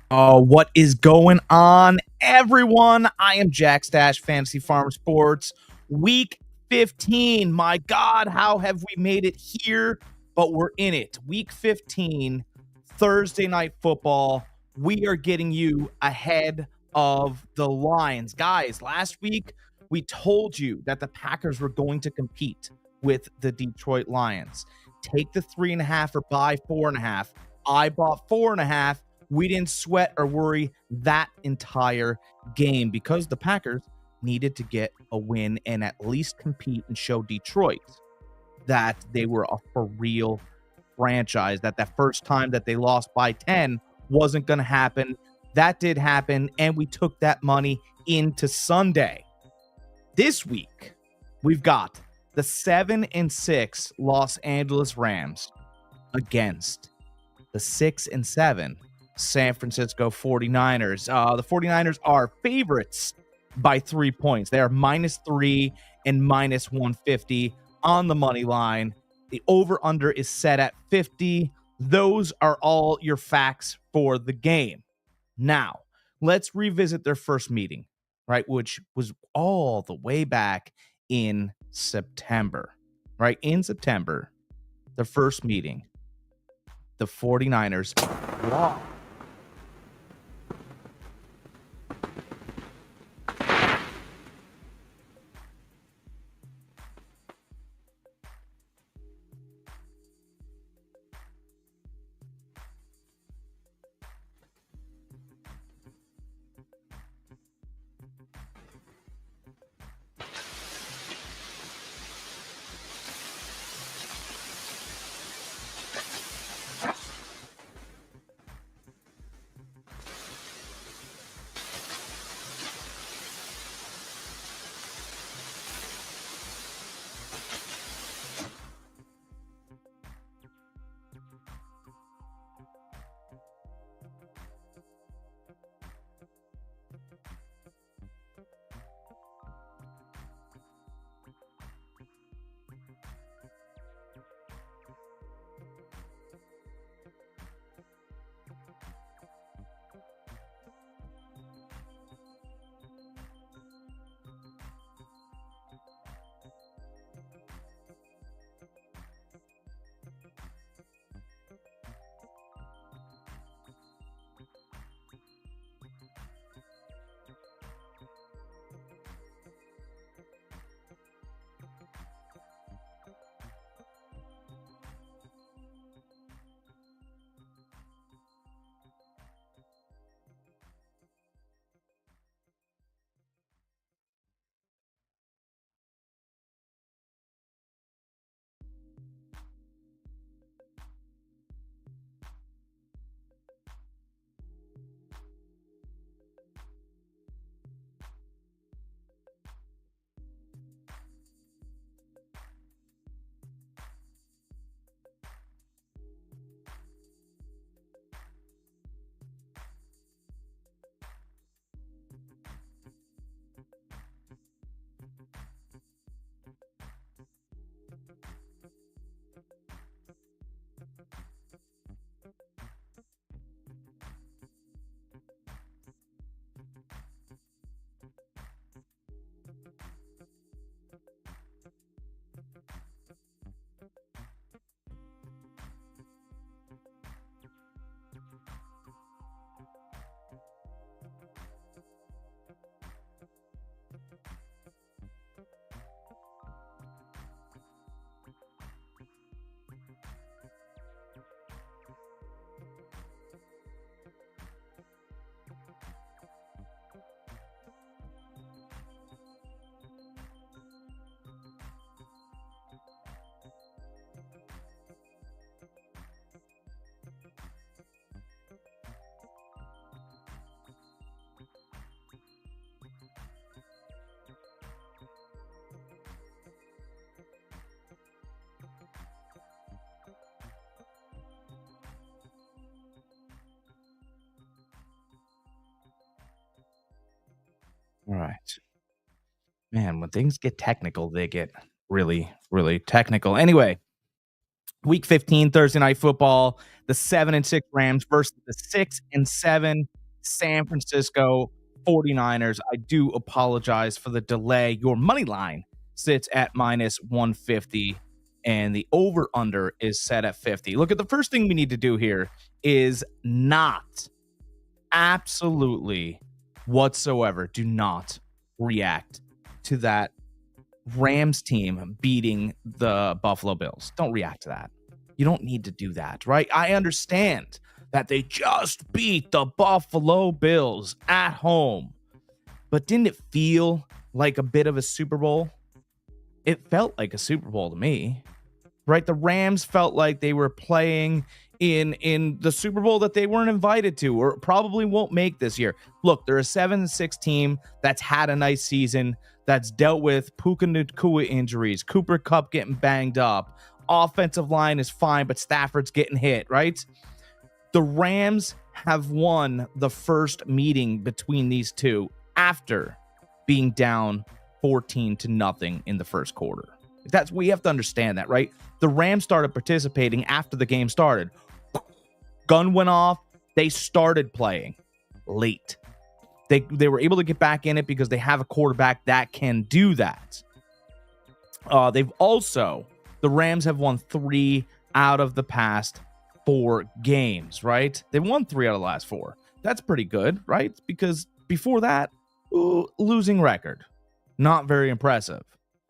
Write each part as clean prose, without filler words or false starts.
What is going on, everyone? I am Jack Stache, Fantasy Farm Sports. Week 15. My God, how have we made it here? But we're in it. Week 15, Thursday night football. We are getting you ahead of the Lions. Guys, last week we told you that the Packers were going to compete with the Detroit Lions. Take the 3.5 or buy 4.5. I bought 4.5. We didn't sweat or worry that entire game because the Packers needed to get a win and at least compete and show Detroit that they were a for real franchise, that first time that they lost by 10 wasn't going to happen. That did happen, and we took that money into Sunday. This week, we've got the 7-6 Los Angeles Rams against the 6-7 San Francisco 49ers. The 49ers are favorites by 3 points. They are -3 and -150 on the money line. The over-under is set at 50. Those are all your facts for the game. Now, let's revisit their first meeting, right, which was all the way back in September, right? In September, the first meeting, the 49ers lost. All right. Man, when things get technical, they get really, really technical. Anyway, Week 15, Thursday Night Football, the 7-6 Rams versus the 6-7 San Francisco 49ers. I do apologize for the delay. Your money line sits at minus 150, and the over-under is set at 50. Look, at the first thing we need to do here is not, absolutely whatsoever, do not react to that Rams team beating the Buffalo Bills. Don't react to that. You don't need to do that, right? I understand that they just beat the Buffalo Bills at home, but didn't it feel like a bit of a Super Bowl? It felt like a Super Bowl to me, right? The Rams felt like they were playing in the Super Bowl that they weren't invited to or probably won't make this year. Look, they're a 7-6 team that's had a nice season, that's dealt with Puka Nacua injuries, Cooper Kupp getting banged up, offensive line is fine, but Stafford's getting hit, right? The Rams have won the first meeting between these two after being down 14-0 in the first quarter. We have to understand that, right? The Rams started participating after the game started. Gun went off. They started playing late. They were able to get back in it because they have a quarterback that can do that. The Rams have won 3 out of the past 4 games, right? They've won 3 out of the last 4. That's pretty good, right? Because before that, losing record. Not very impressive.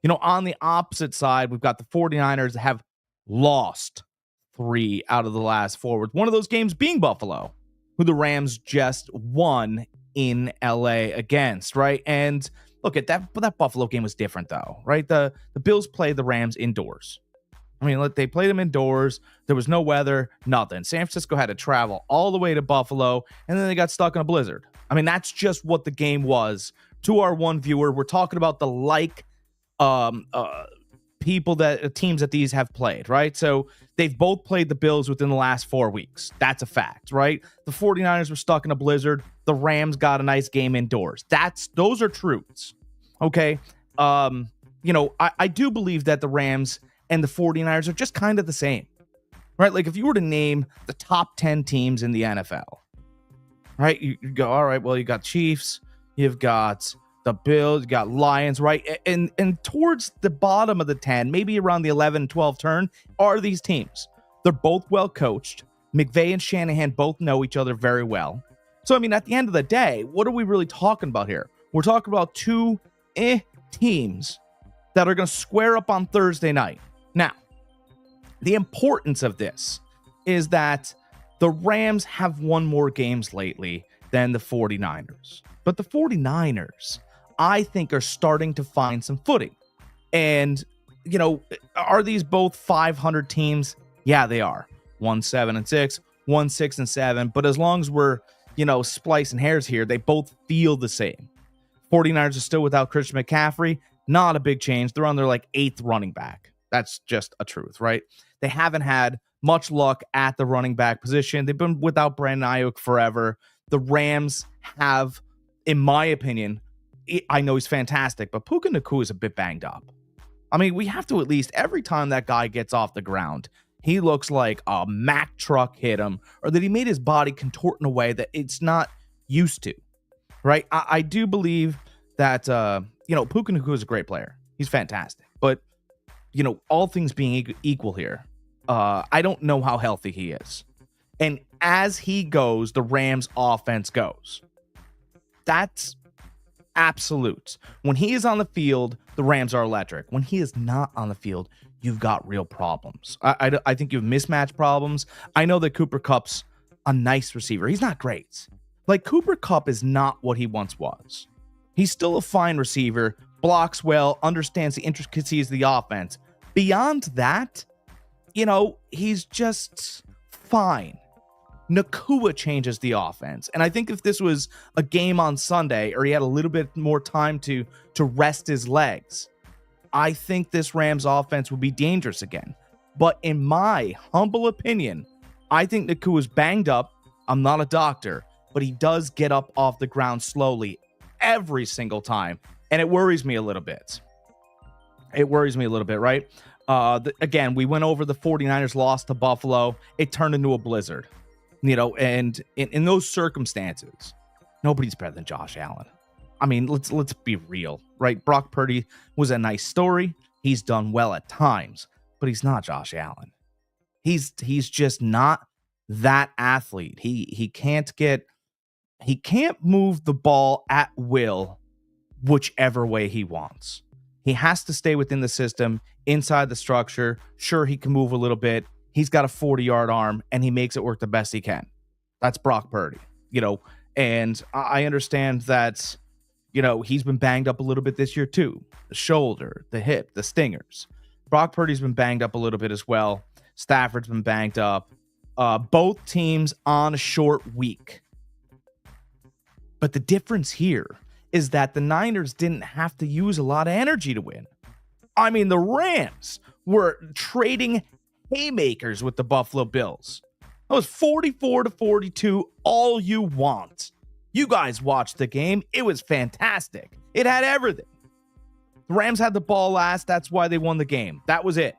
You know, on the opposite side, we've got the 49ers that have lost 3 out of the last 4, with one of those games being Buffalo, who the Rams just won in LA against, right? And look, at that Buffalo game was different though, right? The Bills played the Rams indoors. I mean, they played them indoors. There was no weather, nothing. San Francisco had to travel all the way to Buffalo, and then they got stuck in a blizzard. I mean, that's just what the game was. To our one viewer, we're talking about the teams that these have played, right? So they've both played the Bills within the last 4 weeks. That's a fact, right? The 49ers were stuck in a blizzard. The Rams got a nice game indoors. Those are truths. Okay. I do believe that the Rams and the 49ers are just kind of the same, right? Like if you were to name the top 10 teams in the NFL, right? You go, all right, well, you got Chiefs, you've got the Bills, you got Lions, right? And towards the bottom of the 10, maybe around the 11, 12 turn, are these teams. They're both well coached. McVay and Shanahan both know each other very well. So, I mean, at the end of the day, what are we really talking about here? We're talking about 2 teams that are going to square up on Thursday night. Now, the importance of this is that the Rams have won more games lately than the 49ers. But the 49ers, I think, are starting to find some footing. And, you know, are these both 500 teams? Yeah, they are. 1-7-6, 1-6-7. But as long as we're, splicing hairs here, they both feel the same. 49ers are still without Christian McCaffrey. Not a big change. They're on their 8th running back. That's just a truth, right? They haven't had much luck at the running back position. They've been without Brandon Ayuk forever. The Rams have, in my opinion, I know he's fantastic, but Puka Nacua is a bit banged up. I mean, we have to at least, every time that guy gets off the ground, he looks like a Mack truck hit him, or that he made his body contort in a way that it's not used to, right? I do believe that, Puka Nacua is a great player. He's fantastic. But, all things being equal here, I don't know how healthy he is. And as he goes, the Rams offense goes. That's absolute. When he is on the field, the Rams are electric. When he is not on the field, you've got real problems. I think you have mismatch problems. I know that Cooper Kupp's a nice receiver. He's not great. Cooper Kupp is not what he once was. He's still a fine receiver, blocks well, understands the intricacies of the offense. Beyond that, he's just fine. Nacua changes the offense. And I think if this was a game on Sunday, or he had a little bit more time to rest his legs, I think this Rams offense would be dangerous again. But in my humble opinion, I think Nakua's banged up. I'm not a doctor, but he does get up off the ground slowly every single time. And it worries me a little bit. Right? Again, we went over the 49ers loss to Buffalo. It turned into a blizzard, and in those circumstances, nobody's better than Josh Allen. I mean, let's be real, right? Brock Purdy was a nice story. He's done well at times, but he's not Josh Allen. He's just not that athlete. He can't move the ball at will whichever way he wants. He has to stay within the system, inside the structure. Sure, he can move a little bit. He's got a 40-yard arm, and he makes it work the best he can. That's Brock Purdy, and I understand that, he's been banged up a little bit this year too. The shoulder, the hip, the stingers. Brock Purdy's been banged up a little bit as well. Stafford's been banged up. Both teams on a short week. But the difference here is that the Niners didn't have to use a lot of energy to win. I mean, the Rams were trading haymakers with the Buffalo Bills. That was 44-42, all you want. You guys watched the game. It was fantastic. It had everything. The Rams had the ball last. That's why they won the game. That was it.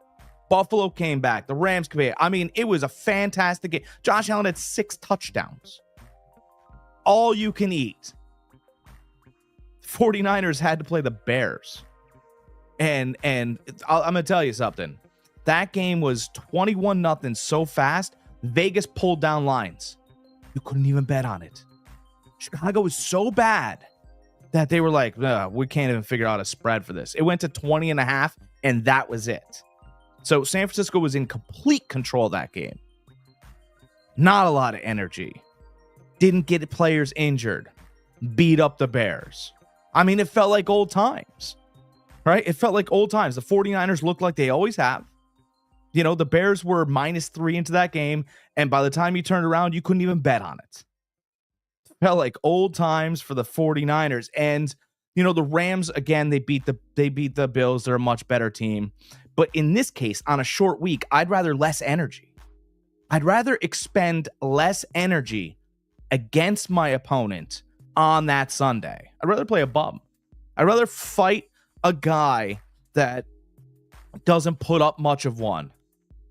Buffalo came back. The Rams came back. I mean, it was a fantastic game. Josh Allen had 6 touchdowns. All you can eat. 49ers had to play the Bears. And I'm going to tell you something. That game was 21-0 so fast, Vegas pulled down lines. You couldn't even bet on it. Chicago was so bad that they were like, we can't even figure out a spread for this. It went to 20.5, and that was it. So San Francisco was in complete control of that game. Not a lot of energy. Didn't get players injured. Beat up the Bears. I mean, it felt like old times, right? It felt like old times. The 49ers looked like they always have. The Bears were -3 into that game, and by the time you turned around, you couldn't even bet on it. It felt like old times for the 49ers. And, the Rams, again, they beat the Bills. They're a much better team. But in this case, on a short week, I'd rather less energy. I'd rather expend less energy against my opponent on that Sunday. I'd rather play a bum. I'd rather fight a guy that doesn't put up much of one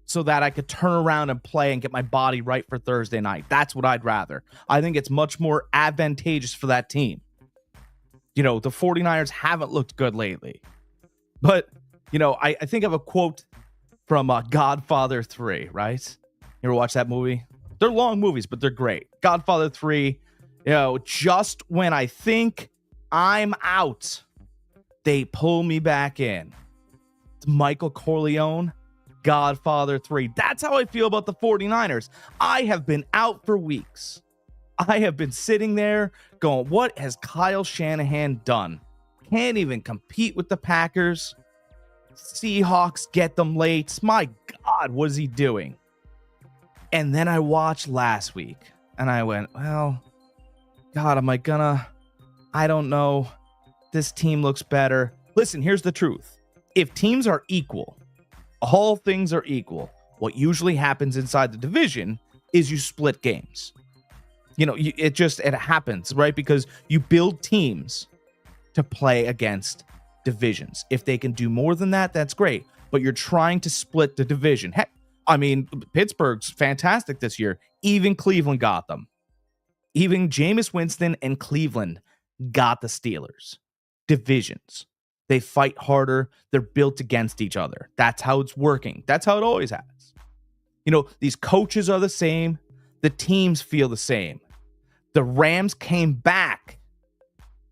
so that I could turn around and play and get my body right for Thursday night. That's what I'd rather. I think it's much more advantageous for that team. The 49ers haven't looked good lately. But, I think of a quote from Godfather 3, right? You ever watch that movie? They're long movies, but they're great. Godfather 3, just when I think I'm out, they pull me back in. It's Michael Corleone, Godfather 3. That's how I feel about the 49ers. I have been out for weeks. I have been sitting there going, what has Kyle Shanahan done? Can't even compete with the Packers. Seahawks get them late. My God, what is he doing? And then I watched last week, and I went, well, God, I don't know. This team looks better. Listen, here's the truth. If teams are equal, all things are equal, what usually happens inside the division is you split games. It happens, right? Because you build teams to play against divisions. If they can do more than that, that's great. But you're trying to split the division. Heck, Pittsburgh's fantastic this year. Even Cleveland got them. Even Jameis Winston and Cleveland got the Steelers. Divisions. They fight harder. They're built against each other. That's how it's working. That's how it always has. These coaches are the same. The teams feel the same. The Rams came back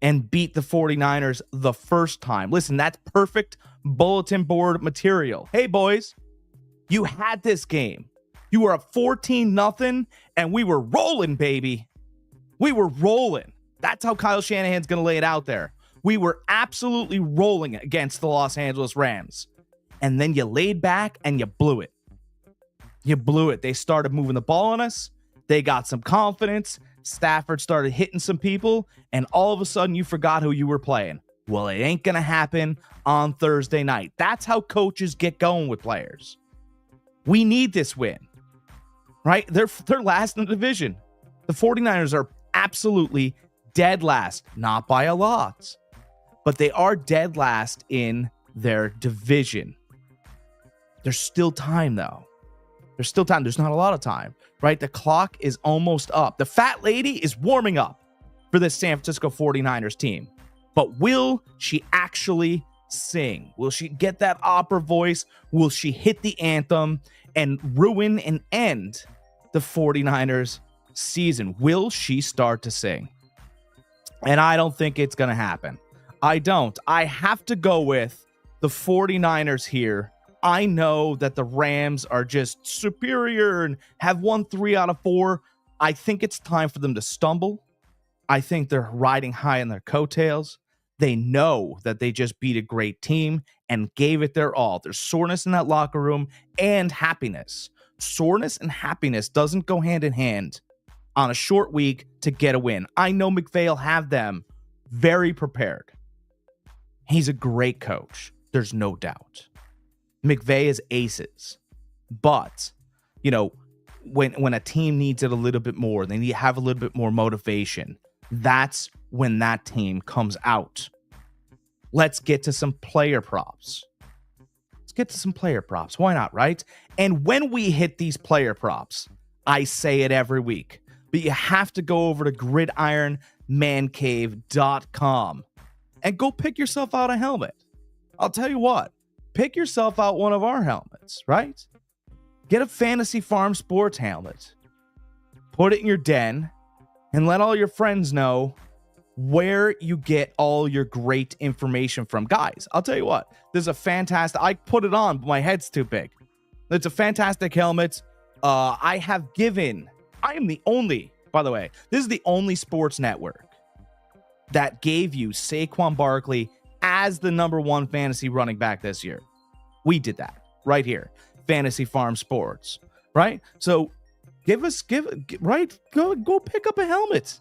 and beat the 49ers the first time. Listen, that's perfect bulletin board material. Hey, boys, you had this game. You were up 14-0, and we were rolling, baby. We were rolling. That's how Kyle Shanahan's going to lay it out there. We were absolutely rolling against the Los Angeles Rams. And then you laid back and you blew it. You blew it. They started moving the ball on us. They got some confidence. Stafford started hitting some people. And all of a sudden you forgot who you were playing. Well, it ain't going to happen on Thursday night. That's how coaches get going with players. We need this win. Right? They're last in the division. The 49ers are absolutely dead last. Not by a lot. But they are dead last in their division. There's still time, though. There's still time. There's not a lot of time, right? The clock is almost up. The fat lady is warming up for this San Francisco 49ers team. But will she actually sing? Will she get that opera voice? Will she hit the anthem and ruin and end the 49ers season? Will she start to sing? And I don't think it's going to happen. I don't. I have to go with the 49ers here. I know that the Rams are just superior and have won 3 out of 4. I think it's time for them to stumble. I think they're riding high on their coattails. They know that they just beat a great team and gave it their all. There's soreness in that locker room and happiness. Soreness and happiness doesn't go hand in hand on a short week to get a win. I know McVay will have them very prepared. He's a great coach. There's no doubt. McVay is aces. But, you know, when a team needs it a little bit more, they need to have a little bit more motivation. That's when that team comes out. Let's get to some player props. Why not, right? And when we hit these player props, I say it every week, but you have to go over to gridironmancave.com and go pick yourself out a helmet. I'll tell you what, pick yourself out one of our helmets, right? Get a Fantasy Farm Sports helmet, put it in your den, and let all your friends know where you get all your great information from. Guys, I'll tell you what, this is a fantastic, I put it on, but my head's too big. It's a fantastic helmet. I am the only, by the way, this is the only sports network that gave you Saquon Barkley as the `1 fantasy running back this year. We did that right here. Fantasy Farm Sports, right? So go pick up a helmet.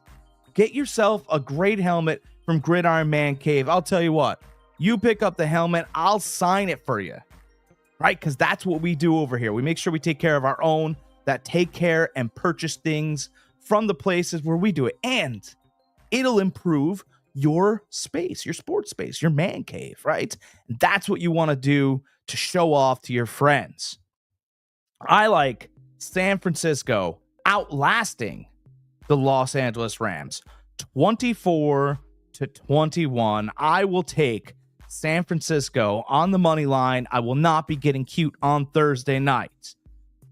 Get yourself a great helmet from Gridiron Man Cave. I'll tell you what, you pick up the helmet, I'll sign it for you, right? Because that's what we do over here. We make sure we take care of our own, that take care and purchase things from the places where we do it. And it'll improve your space, your sports space, your man cave, right? That's what you want to do to show off to your friends. I like San Francisco outlasting the Los Angeles Rams 24-21. I will take San Francisco on the money line. I will not be getting cute on Thursday night.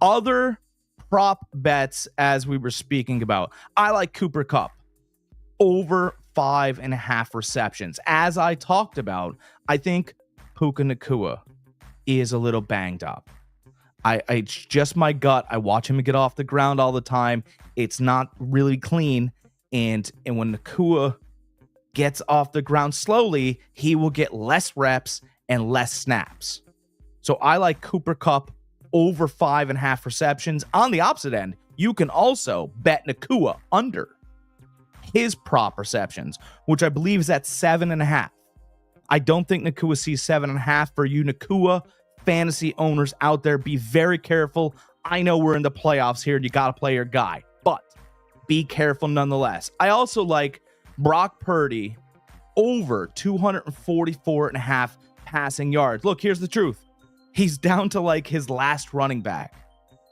Other prop bets, as we were speaking about, I like Cooper Kupp over 5.5 receptions. As I talked about, I think Puka Nacua is a little banged up. It's just my gut. I watch him get off the ground all the time. It's not really clean. And when Nacua gets off the ground slowly, he will get less reps and less snaps. So I like Cooper Kupp over 5.5 receptions. On the opposite end, you can also bet Nacua under his prop receptions, which I believe is at 7.5. I don't think Nacua sees 7.5 for you Nacua fantasy owners out there. Be very careful. I know we're in the playoffs here and you got to play your guy, but be careful nonetheless. I also like Brock Purdy over 244.5 passing yards. Look, here's the truth. He's down to like his last running back,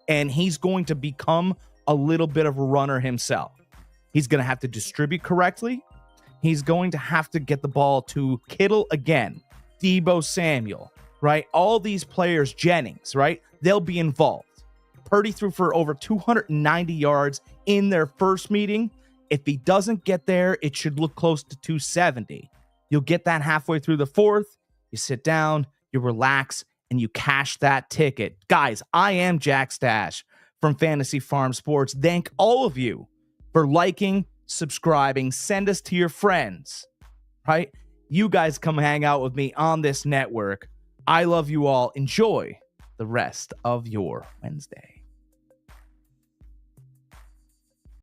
and he's going to become a little bit of a runner himself. He's going to have to distribute correctly. He's going to have to get the ball to Kittle again, Deebo Samuel, right? All these players, Jennings, right? They'll be involved. Purdy threw for over 290 yards in their first meeting. If he doesn't get there, it should look close to 270. You'll get that halfway through the fourth. You sit down, you relax, and you cash that ticket. Guys, I am Jack Stache from Fantasy Farm Sports. Thank all of you for liking, subscribing. Send us to your friends, right? You guys come hang out with me on this network. I love you all. Enjoy the rest of your Wednesday.